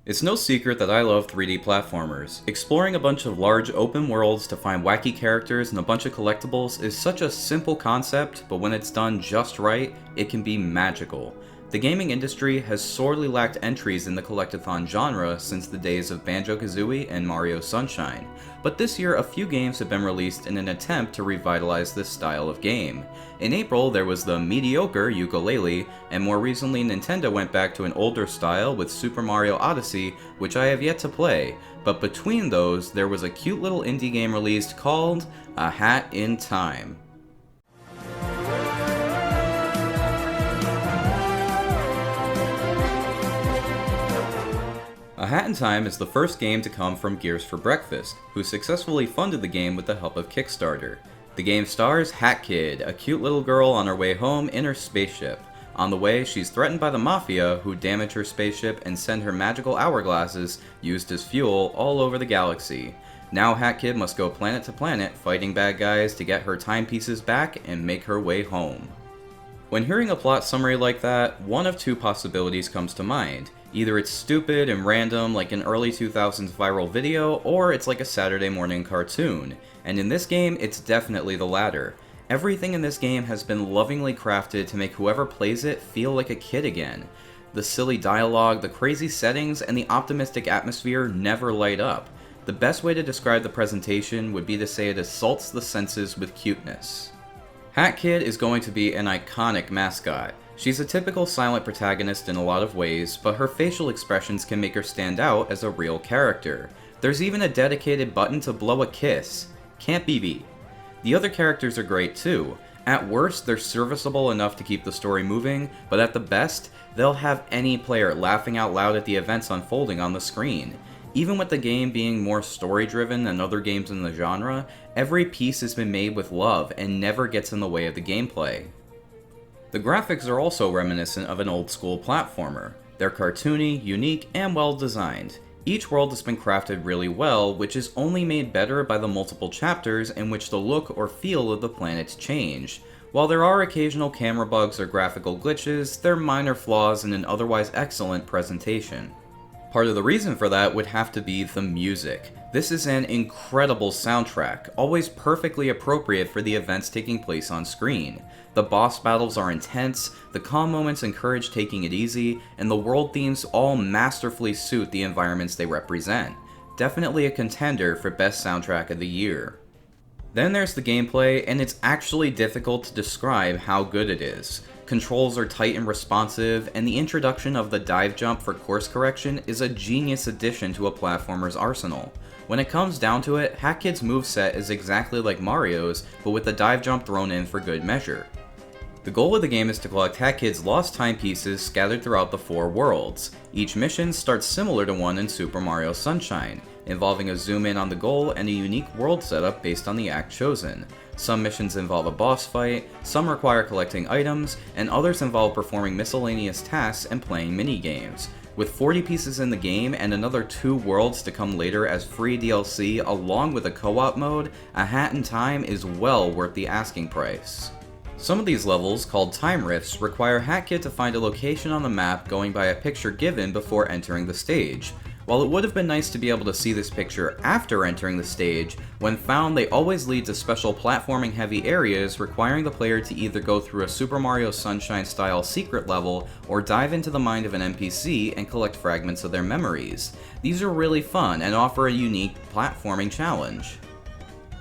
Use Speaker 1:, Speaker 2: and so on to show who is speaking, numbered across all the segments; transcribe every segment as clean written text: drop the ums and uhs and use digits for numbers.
Speaker 1: It's no secret that I love 3D platformers. Exploring a bunch of large open worlds to find wacky characters and a bunch of collectibles is such a simple concept, but when it's done just right, it can be magical. The gaming industry has sorely lacked entries in the collectathon genre since the days of Banjo-Kazooie and Mario Sunshine, but this year a few games have been released in an attempt to revitalize this style of game. In April there was the mediocre Yooka-Laylee, and more recently Nintendo went back to an older style with Super Mario Odyssey, which I have yet to play, but between those there was a cute little indie game released called A Hat in Time. A Hat in Time is the first game to come from Gears for Breakfast, who successfully funded the game with the help of Kickstarter. The game stars Hat Kid, a cute little girl on her way home in her spaceship. On the way, she's threatened by the Mafia, who damage her spaceship and send her magical hourglasses, used as fuel, all over the galaxy. Now Hat Kid must go planet to planet, fighting bad guys to get her timepieces back and make her way home. When hearing a plot summary like that, one of two possibilities comes to mind. Either it's stupid and random like an early 2000s viral video, or it's like a Saturday morning cartoon. And in this game, it's definitely the latter. Everything in this game has been lovingly crafted to make whoever plays it feel like a kid again. The silly dialogue, the crazy settings, and the optimistic atmosphere never light up. The best way to describe the presentation would be to say it assaults the senses with cuteness. Hat Kid is going to be an iconic mascot. She's a typical silent protagonist in a lot of ways, but her facial expressions can make her stand out as a real character. There's even a dedicated button to blow a kiss. Can't be beat. The other characters are great too. At worst, they're serviceable enough to keep the story moving, but at the best, they'll have any player laughing out loud at the events unfolding on the screen. Even with the game being more story-driven than other games in the genre, every piece has been made with love and never gets in the way of the gameplay. The graphics are also reminiscent of an old-school platformer. They're cartoony, unique, and well-designed. Each world has been crafted really well, which is only made better by the multiple chapters in which the look or feel of the planets change. While there are occasional camera bugs or graphical glitches, they're minor flaws in an otherwise excellent presentation. Part of the reason for that would have to be the music. This is an incredible soundtrack, always perfectly appropriate for the events taking place on screen. The boss battles are intense, the calm moments encourage taking it easy, and the world themes all masterfully suit the environments they represent. Definitely a contender for Best Soundtrack of the Year. Then there's the gameplay, and it's actually difficult to describe how good it is. Controls are tight and responsive, and the introduction of the dive jump for course correction is a genius addition to a platformer's arsenal. When it comes down to it, Hat Kid's moveset is exactly like Mario's, but with the dive jump thrown in for good measure. The goal of the game is to collect Hat Kid's lost timepieces scattered throughout the 4 worlds. Each mission starts similar to one in Super Mario Sunshine, involving a zoom in on the goal and a unique world setup based on the act chosen. Some missions involve a boss fight, some require collecting items, and others involve performing miscellaneous tasks and playing mini-games. With 40 pieces in the game and another 2 worlds to come later as free DLC along with a co-op mode, A Hat in Time is well worth the asking price. Some of these levels, called time rifts, require Hat Kid to find a location on the map going by a picture given before entering the stage. While it would have been nice to be able to see this picture after entering the stage, when found they always lead to special platforming heavy areas requiring the player to either go through a Super Mario Sunshine style secret level or dive into the mind of an NPC and collect fragments of their memories. These are really fun and offer a unique platforming challenge.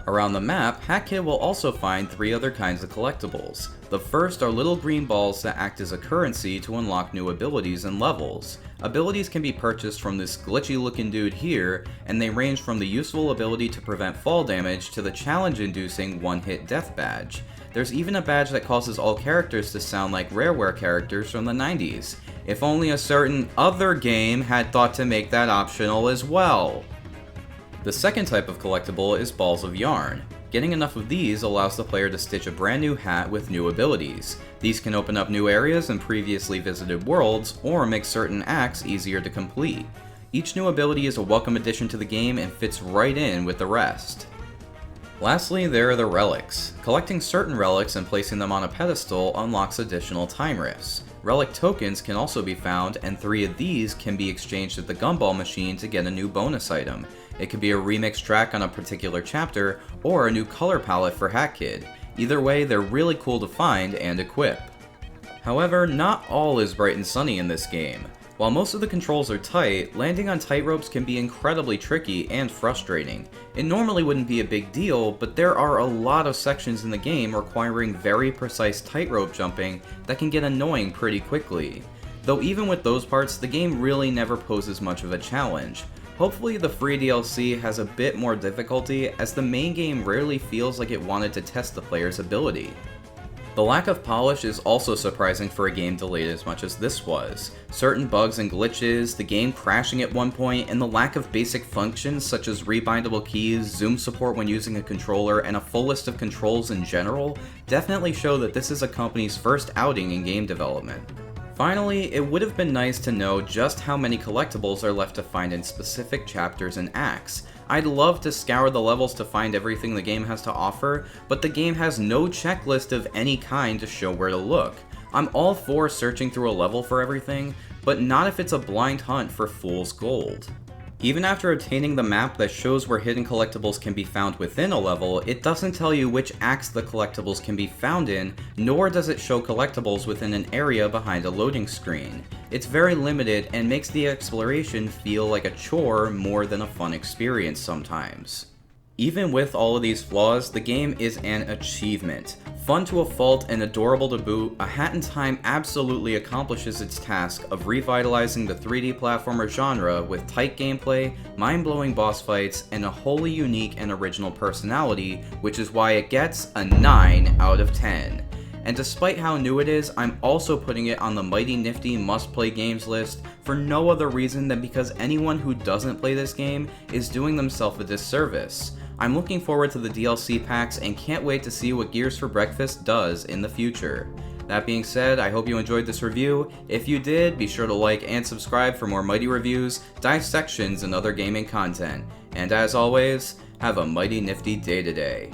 Speaker 1: Around the map, Hat Kid will also find 3 other kinds of collectibles. The first are little green balls that act as a currency to unlock new abilities and levels. Abilities can be purchased from this glitchy looking dude here, and they range from the useful ability to prevent fall damage to the challenge-inducing one-hit death badge. There's even a badge that causes all characters to sound like Rareware characters from the 90s. If only a certain other game had thought to make that optional as well. The second type of collectible is balls of yarn. Getting enough of these allows the player to stitch a brand new hat with new abilities. These can open up new areas in previously visited worlds, or make certain acts easier to complete. Each new ability is a welcome addition to the game and fits right in with the rest. Lastly, there are the relics. Collecting certain relics and placing them on a pedestal unlocks additional time rifts. Relic tokens can also be found, and 3 of these can be exchanged at the gumball machine to get a new bonus item. It could be a remix track on a particular chapter, or a new color palette for Hat Kid. Either way, they're really cool to find and equip. However, not all is bright and sunny in this game. While most of the controls are tight, landing on tightropes can be incredibly tricky and frustrating. It normally wouldn't be a big deal, but there are a lot of sections in the game requiring very precise tightrope jumping that can get annoying pretty quickly. Though even with those parts, the game really never poses much of a challenge. Hopefully the free DLC has a bit more difficulty, as the main game rarely feels like it wanted to test the player's ability. The lack of polish is also surprising for a game delayed as much as this was. Certain bugs and glitches, the game crashing at one point, and the lack of basic functions such as rebindable keys, zoom support when using a controller, and a full list of controls in general definitely show that this is a company's first outing in game development. Finally, it would have been nice to know just how many collectibles are left to find in specific chapters and acts. I'd love to scour the levels to find everything the game has to offer, but the game has no checklist of any kind to show where to look. I'm all for searching through a level for everything, but not if it's a blind hunt for fool's gold. Even after obtaining the map that shows where hidden collectibles can be found within a level, it doesn't tell you which acts the collectibles can be found in, nor does it show collectibles within an area behind a loading screen. It's very limited and makes the exploration feel like a chore more than a fun experience sometimes. Even with all of these flaws, the game is an achievement. Fun to a fault and adorable to boot, A Hat in Time absolutely accomplishes its task of revitalizing the 3D platformer genre with tight gameplay, mind-blowing boss fights, and a wholly unique and original personality, which is why it gets a 9 out of 10. And despite how new it is, I'm also putting it on the MightyNifty must-play games list for no other reason than because anyone who doesn't play this game is doing themselves a disservice. I'm looking forward to the DLC packs and can't wait to see what Gears for Breakfast does in the future. That being said, I hope you enjoyed this review. If you did, be sure to like and subscribe for more Mighty reviews, dissections, and other gaming content. And as always, have a mighty nifty day today.